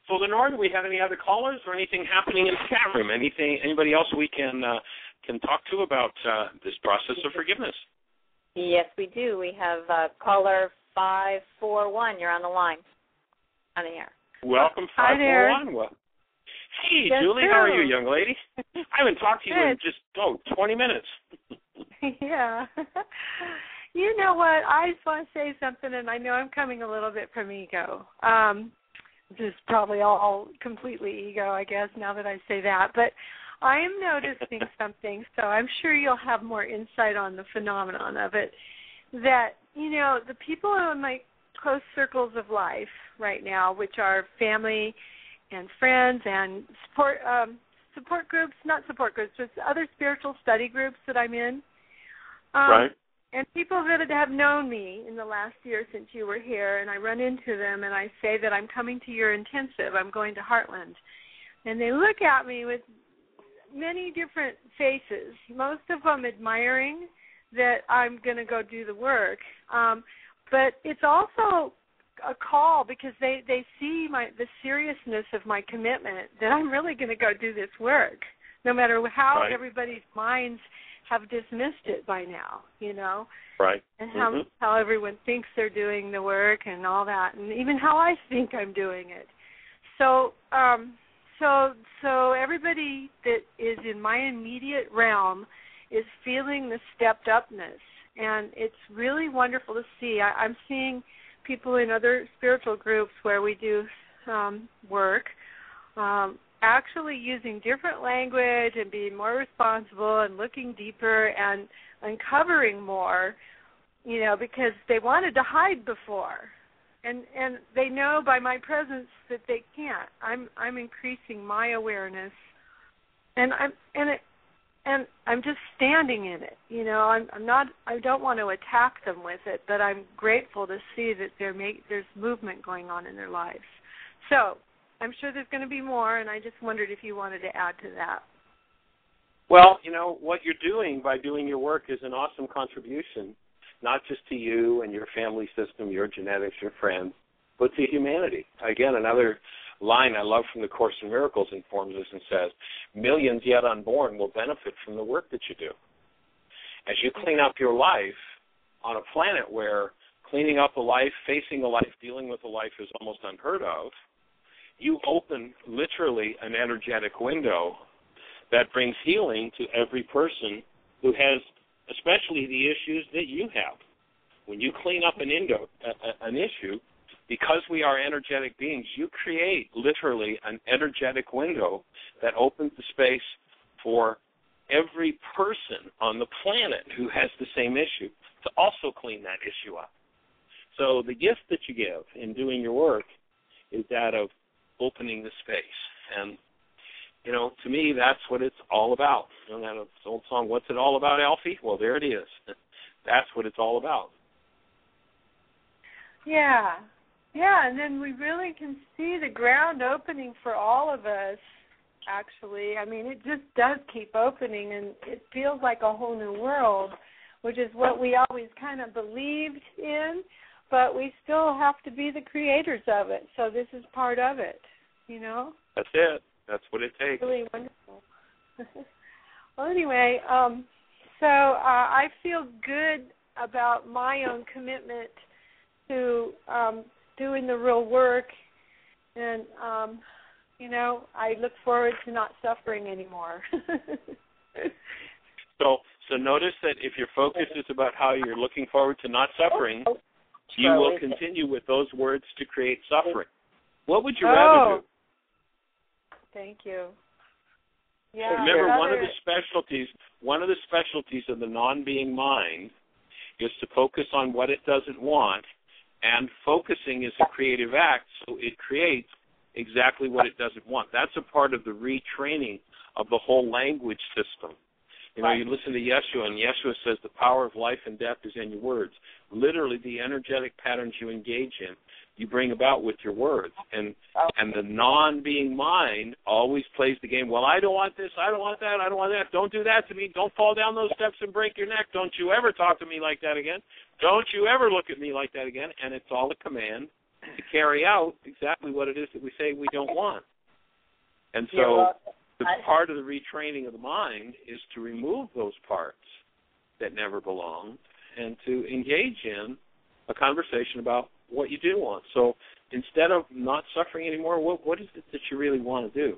So, Lenore, do we have any other callers or anything happening in the chat room? Anybody else we can talk to about this process of forgiveness? Yes, we do. We have caller 541. You're on the line. On the air. Welcome, 541. Well, hey, yes, Julie, sir. how are you, young lady? I haven't talked to you in just 20 minutes. Yeah. You know what? I just want to say something, and I know I'm coming a little bit from ego. This is probably all completely ego, I guess, now that I say that. But I am noticing something, so I'm sure you'll have more insight on the phenomenon of it, that, you know, the people in my close circles of life right now, which are family and friends and support groups, not support groups, but other spiritual study groups that I'm in. Right. And people that have known me in the last year since you were here, and I run into them and I say that I'm coming to your intensive, I'm going to Heartland. And they look at me with many different faces, most of them admiring that I'm going to go do the work. But it's also a call because they see the seriousness of my commitment that I'm really going to go do this work, no matter how everybody's minds have dismissed it by now, you know. Right. And how everyone thinks they're doing the work and all that, and even how I think I'm doing it. So everybody that is in my immediate realm is feeling the stepped upness, and it's really wonderful to see. I'm seeing people in other spiritual groups where we do work actually using different language and being more responsible and looking deeper and uncovering more, you know, because they wanted to hide before. And they know by my presence that they can't. I'm increasing my awareness, and I'm just standing in it. You know, I don't want to attack them with it, but I'm grateful to see that there's movement going on in their lives. So I'm sure there's going to be more, and I just wondered if you wanted to add to that. Well, you know, what you're doing by doing your work is an awesome contribution, not just to you and your family system, your genetics, your friends, but to humanity. Again, another line I love from the Course in Miracles informs us and says, millions yet unborn will benefit from the work that you do. you clean up your life on a planet where cleaning up a life, facing a life, dealing with a life is almost unheard of, you open literally an energetic window that brings healing to every person who has especially the issues that you have. When you clean up an issue, because we are energetic beings, you create literally an energetic window that opens the space for every person on the planet who has the same issue to also clean that issue up. So the gift that you give in doing your work is that of opening the space. And, you know, to me, that's what it's all about. You know, that old song, "What's it all about, Alfie?" Well, there it is. That's what it's all about. Yeah. Yeah, and then we really can see the ground opening for all of us, actually. I mean, it just does keep opening, and it feels like a whole new world, which is what we always kind of believed in, but we still have to be the creators of it. So this is part of it, you know? That's it. That's what it takes. Really wonderful. Well, anyway, so I feel good about my own commitment to doing the real work, and, you know, I look forward to not suffering anymore. So notice that if your focus is about how you're looking forward to not suffering, you will continue with those words to create suffering. What would you rather do? Thank you. Yeah. Remember, one of the specialties of the non-being mind is to focus on what it doesn't want, and focusing is a creative act, so it creates exactly what it doesn't want. That's a part of the retraining of the whole language system. You know, you listen to Yeshua, and Yeshua says the power of life and death is in your words. Literally, the energetic patterns you engage in, you bring about with your words. And the non-being mind always plays the game, well, I don't want this, I don't want that, I don't want that. Don't do that to me. Don't fall down those steps and break your neck. Don't you ever talk to me like that again. Don't you ever look at me like that again. And it's all a command to carry out exactly what it is that we say we don't want. And so the part of the retraining of the mind is to remove those parts that never belonged and to engage in a conversation about what you do want. So instead of not suffering anymore, what is it that you really want to do?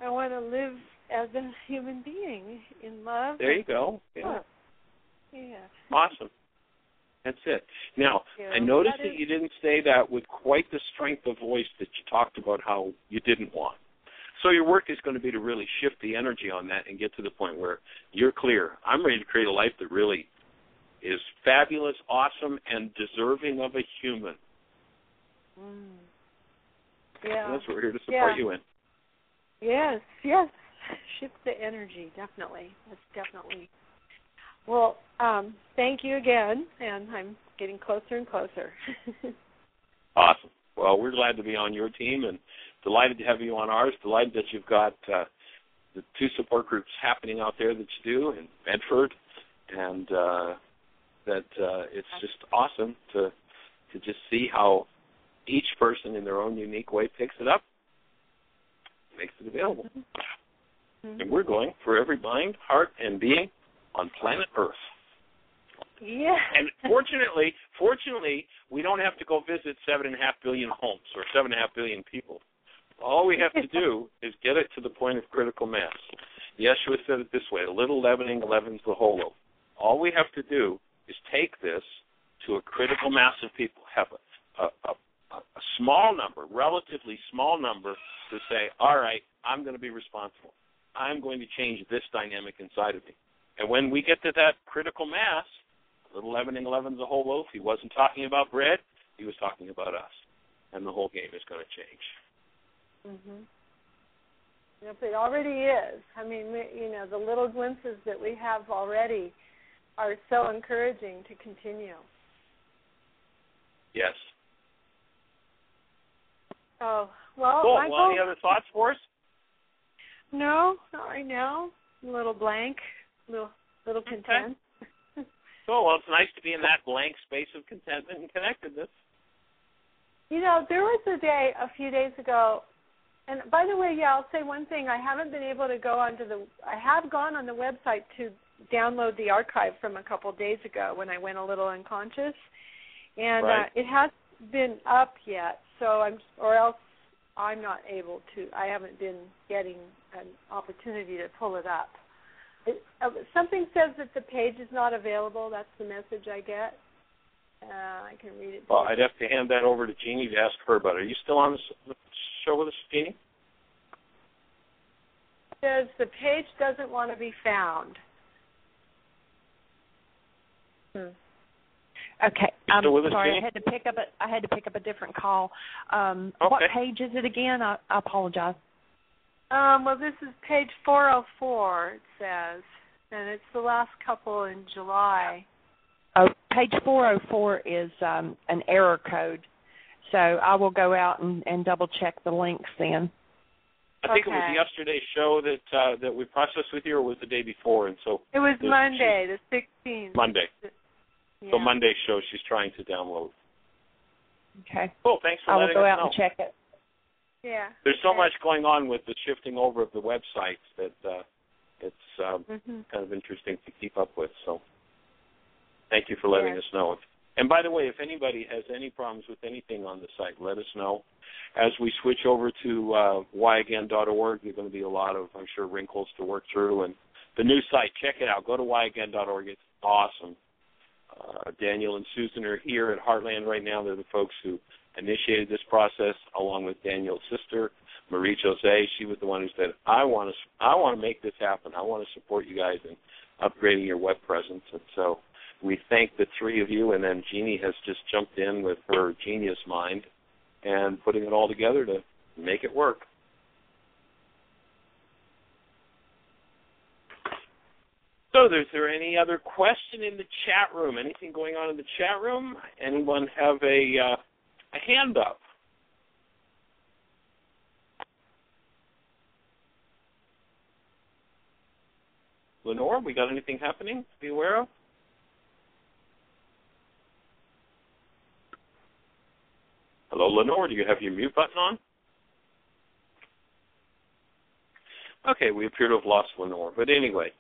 I want to live as a human being in love. There you go. Yeah. Awesome. That's it. Now, I noticed that you didn't say that with quite the strength of voice that you talked about how you didn't want. So your work is going to be to really shift the energy on that and get to the point where you're clear. I'm ready to create a life that really is fabulous, awesome, and deserving of a human. Yeah. And that's what we're here to support you in. Yes. Shift the energy, definitely. That's definitely. Well, thank you again, and I'm getting closer and closer. Awesome. Well, we're glad to be on your team and delighted to have you on ours, delighted that you've got the 2 support groups happening out there that you do in Bedford, and that it's just awesome to just see how each person in their own unique way picks it up, makes it available. And we're going for every mind, heart, and being on planet Earth. Yeah. And fortunately, we don't have to go visit 7.5 billion homes or 7.5 billion people. All we have to do is get it to the point of critical mass. Yeshua said it this way: a little leavening leavens the whole loaf. All we have to do is take this to a critical mass of people, have a small number, relatively small number, to say, all right, I'm going to be responsible. I'm going to change this dynamic inside of me. And when we get to that critical mass, a little leavening leavens the whole loaf. He wasn't talking about bread. He was talking about us. And the whole game is going to change. Yep, it already is. I mean, the little glimpses that we have already are so encouraging to continue. Yes. Oh, well, cool. Michael, Well, any other thoughts for us? No, not right now. A little blank, little content. Cool. Well, it's nice to be in that blank space of contentment and connectedness. There was a few days ago, And by the way, I'll say one thing. I haven't been able to I have gone on the website to download the archive from a couple of days ago when I went a little unconscious. And it hasn't been up yet, or else I'm not able to. I haven't been getting an opportunity to pull it up. Something says that the page is not available. That's the message I get. I can read it. Well, I'd have to hand that over to Jeanie to ask her about it. Are you still on the show with us, Jeanie? It says the page doesn't want to be found. Okay, I'm sorry. Jeanie? I had to pick up a different call. Okay. What page is it again? I apologize. Well, this is page 404. It says, and it's the last couple in July. Oh, page 404 is an error code, so I will go out and double check the links then. I think it was yesterday's show that we processed with you, or was the day before? And so it was Monday, the 16th. Monday. Yeah. So Monday's show she's trying to download. Okay. Cool. Thanks for letting us know. I will go out and check it. Yeah. There's so much going on with the shifting over of the websites that it's kind of interesting to keep up with. So thank you for letting us know. And by the way, if anybody has any problems with anything on the site, let us know. As we switch over to whyagain.org, there's going to be a lot of, I'm sure, wrinkles to work through. And the new site, check it out. Go to whyagain.org. It's awesome. Daniel and Susan are here at Heartland right now. They're the folks who initiated this process, along with Daniel's sister, Marie Jose. She was the one who said, I want to make this happen. I want to support you guys in upgrading your web presence. And so we thank the three of you, and then Jeanie has just jumped in with her genius mind and putting it all together to make it work. So is there any other question in the chat room? Anything going on in the chat room? Anyone have a hand up? Lenore, we got anything happening to be aware of? Hello, Lenore, do you have your mute button on? Okay, we appear to have lost Lenore. But anyway,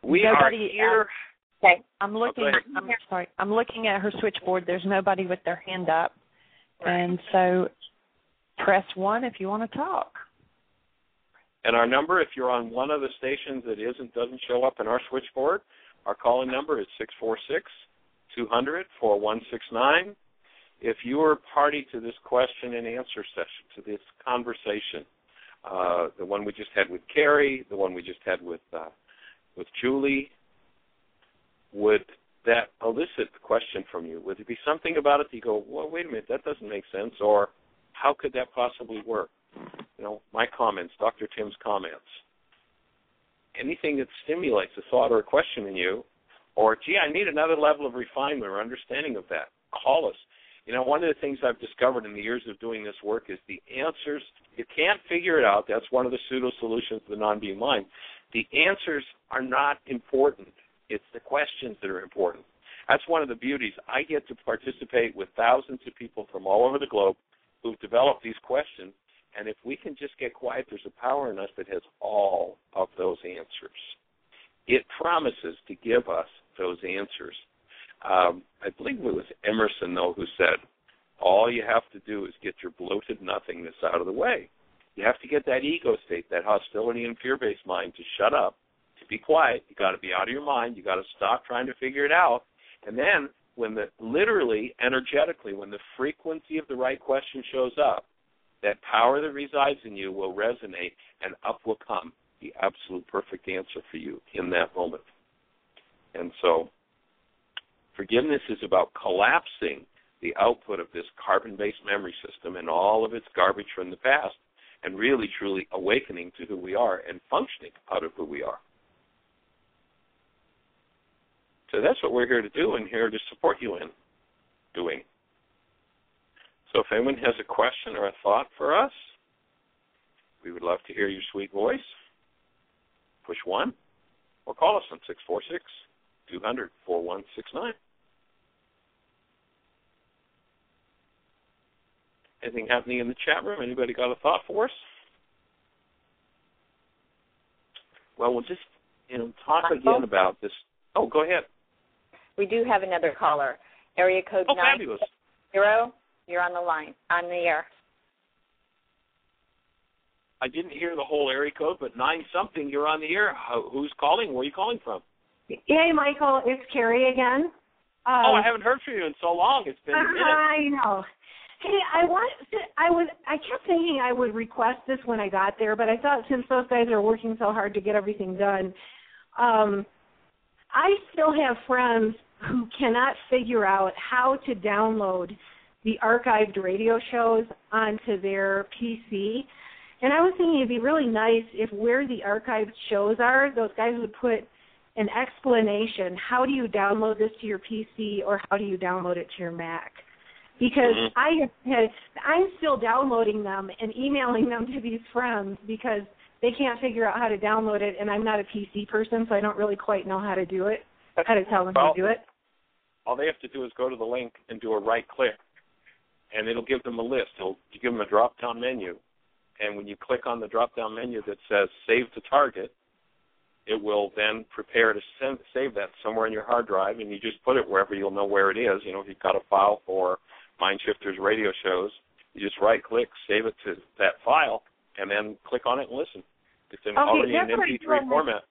we are here. Okay, I'm looking at her switchboard. There's nobody with their hand up. And so press 1 if you want to talk. And our number, if you're on one of the stations that doesn't show up in our switchboard, our call-in number is 646-200-4169. If you are party to this question and answer session, to this conversation, the one we just had with Carrie, the one we just had with Julie, would that elicit the question from you? Would there be something about it that you go, well, wait a minute, that doesn't make sense, or how could that possibly work? You know, my comments, Dr. Tim's comments. Anything that stimulates a thought or a question in you, or, gee, I need another level of refinement or understanding of that, call us. You know, one of the things I've discovered in the years of doing this work is the answers, you can't figure it out. That's one of the pseudo-solutions of the non-being mind. The answers are not important. It's the questions that are important. That's one of the beauties. I get to participate with thousands of people from all over the globe who've developed these questions, and if we can just get quiet, there's a power in us that has all of those answers. It promises to give us those answers. I believe it was Emerson, though, who said, all you have to do is get your bloated nothingness out of the way. You have to get that ego state, that hostility and fear-based mind to shut up, to be quiet. You got to be out of your mind. You got to stop trying to figure it out. And then when literally, energetically, when the frequency of the right question shows up, that power that resides in you will resonate, and up will come the absolute perfect answer for you in that moment. And so forgiveness is about collapsing the output of this carbon-based memory system and all of its garbage from the past and really, truly awakening to who we are and functioning out of who we are. So that's what we're here to do and here to support you in doing. So if anyone has a question or a thought for us, we would love to hear your sweet voice. Push 1 or call us on 646-200-4169. Anything happening in the chat room? Anybody got a thought for us? Well, we'll just talk again about this. Oh, go ahead. We do have another caller. Area code 970. Fabulous. You're on the line, on the air. I didn't hear the whole area code, but 9-something, you're on the air. Who's calling? Where are you calling from? Hey, Michael, it's Carrie again. I haven't heard from you in so long. It's been a minute. I know. Hey, I kept thinking I would request this when I got there, but I thought since those guys are working so hard to get everything done, I still have friends who cannot figure out how to download the archived radio shows onto their PC. And I was thinking it'd be really nice if where the archived shows are, those guys would put an explanation. How do you download this to your PC, or how do you download it to your Mac? Because I'm still downloading them and emailing them to these friends because they can't figure out how to download it, and I'm not a PC person, so I don't really quite know how to do it, how to tell them how to do it. All they have to do is go to the link and do a right-click, and it'll give them a list. It'll give them a drop-down menu, and when you click on the drop-down menu that says Save to Target, it will then prepare to save that somewhere in your hard drive, and you just put it wherever you'll know where it is. If you've got a file for Mind Shifters radio shows, you just right-click, save it to that file, and then click on it and listen. It's already in MP3 format.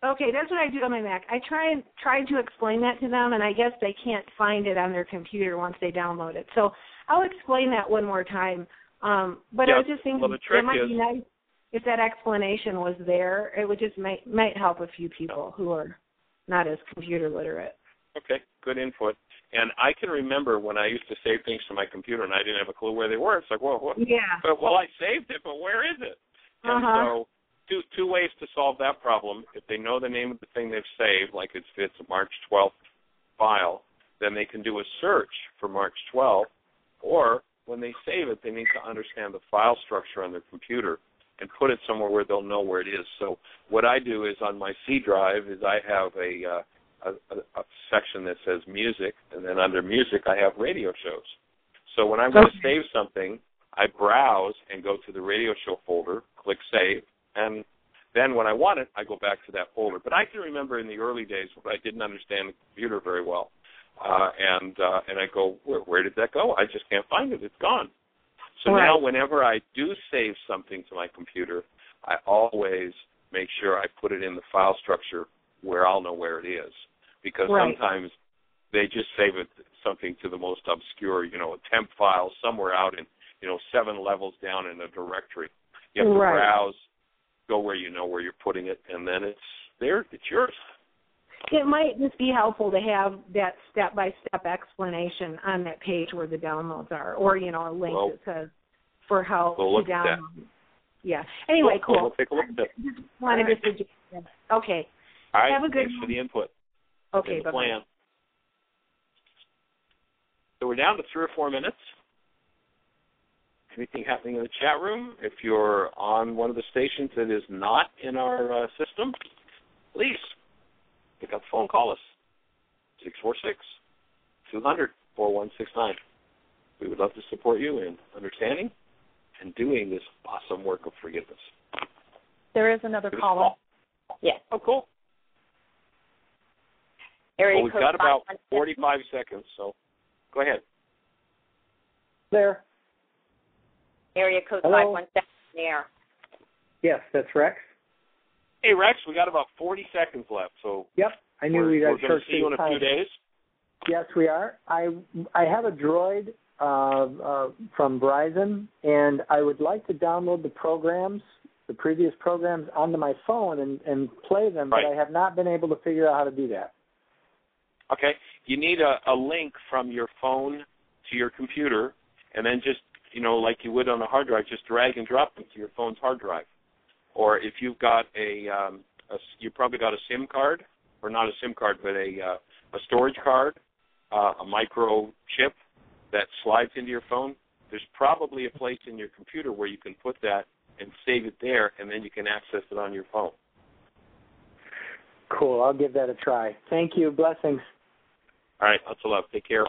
Okay, that's what I do on my Mac. I tried to explain that to them, and I guess they can't find it on their computer once they download it. So I'll explain that one more time. But I was just thinking it might be nice if that explanation was there. It would just might help a few people who are not as computer literate. Okay, good input. And I can remember when I used to save things to my computer and I didn't have a clue where they were. It's like, well, what? Yeah. Well, I saved it, but where is it? And so two ways to solve that problem. If they know the name of the thing they've saved, like it's a March 12th file, then they can do a search for March 12th. Or when they save it, they need to understand the file structure on their computer and put it somewhere where they'll know where it is. So what I do is on my C drive is I have a section that says music, and then under music I have radio shows. So when I'm going to save something, I browse and go to the radio show folder, click save, and then when I want it, I go back to that folder. But I can remember in the early days when I didn't understand the computer very well, and I go, where did that go? I just can't find it. It's gone. So now whenever I do save something to my computer, I always make sure I put it in the file structure where I'll know where it is. Because sometimes they just save it something to the most obscure, a temp file somewhere out in, 7 levels down in a directory. You have to browse, go where you know where you're putting it, and then it's there. It's yours. It might just be helpful to have that step-by-step explanation on that page where the downloads are, or, a link that says for how to download. Yeah. Anyway, cool. We'll take a look at that. Just wanted to suggest that. Okay. All right. Have a good Thanks for the input. Okay, bye-bye. Plan. So we're down to 3 or 4 minutes. Anything happening in the chat room? If you're on one of the stations that is not in our system, please pick up the phone, call us. 646-200-4169. We would love to support you in understanding and doing this awesome work of forgiveness. There is another caller. Yes. Oh, cool. We've got about 45 seconds, so go ahead. There. Area code Hello? 517 in the air. Yes, that's Rex. Hey, Rex, we got about 40 seconds left, so Yep, I knew we're we'd have going to see you in a few days. Yes, we are. I have a Droid from Verizon, and I would like to download the previous programs, onto my phone and play them, but I have not been able to figure out how to do that. Okay. You need a link from your phone to your computer, and then just, like you would on a hard drive, just drag and drop them to your phone's hard drive. Or if you've got you probably got a SIM card, or not a SIM card, but a storage card, a micro chip that slides into your phone, there's probably a place in your computer where you can put that and save it there, and then you can access it on your phone. Cool. I'll give that a try. Thank you. Blessings. All right. Lots of love. Take care.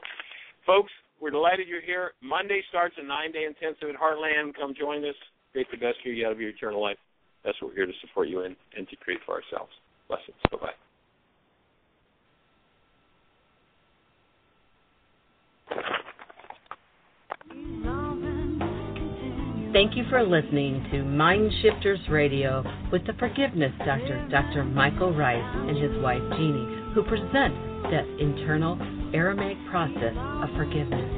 Folks, we're delighted you're here. Monday starts a 9-day intensive at Heartland. Come join us. Create the best year out of your eternal life. That's what we're here to support you in and to create for ourselves. Blessings. Bye-bye. Thank you for listening to Mind Shifters Radio with the Forgiveness Doctor, Dr. Michael Ryce, and his wife Jeanie, who present that internal Aramaic process of forgiveness.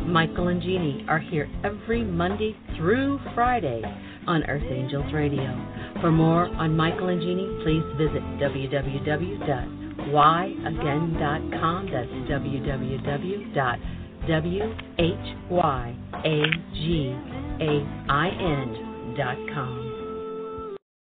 Michael and Jeanie are here every Monday through Friday on Earth Angels Radio. For more on Michael and Jeanie, please visit www.whyagain.com. That's www.whyagain.com.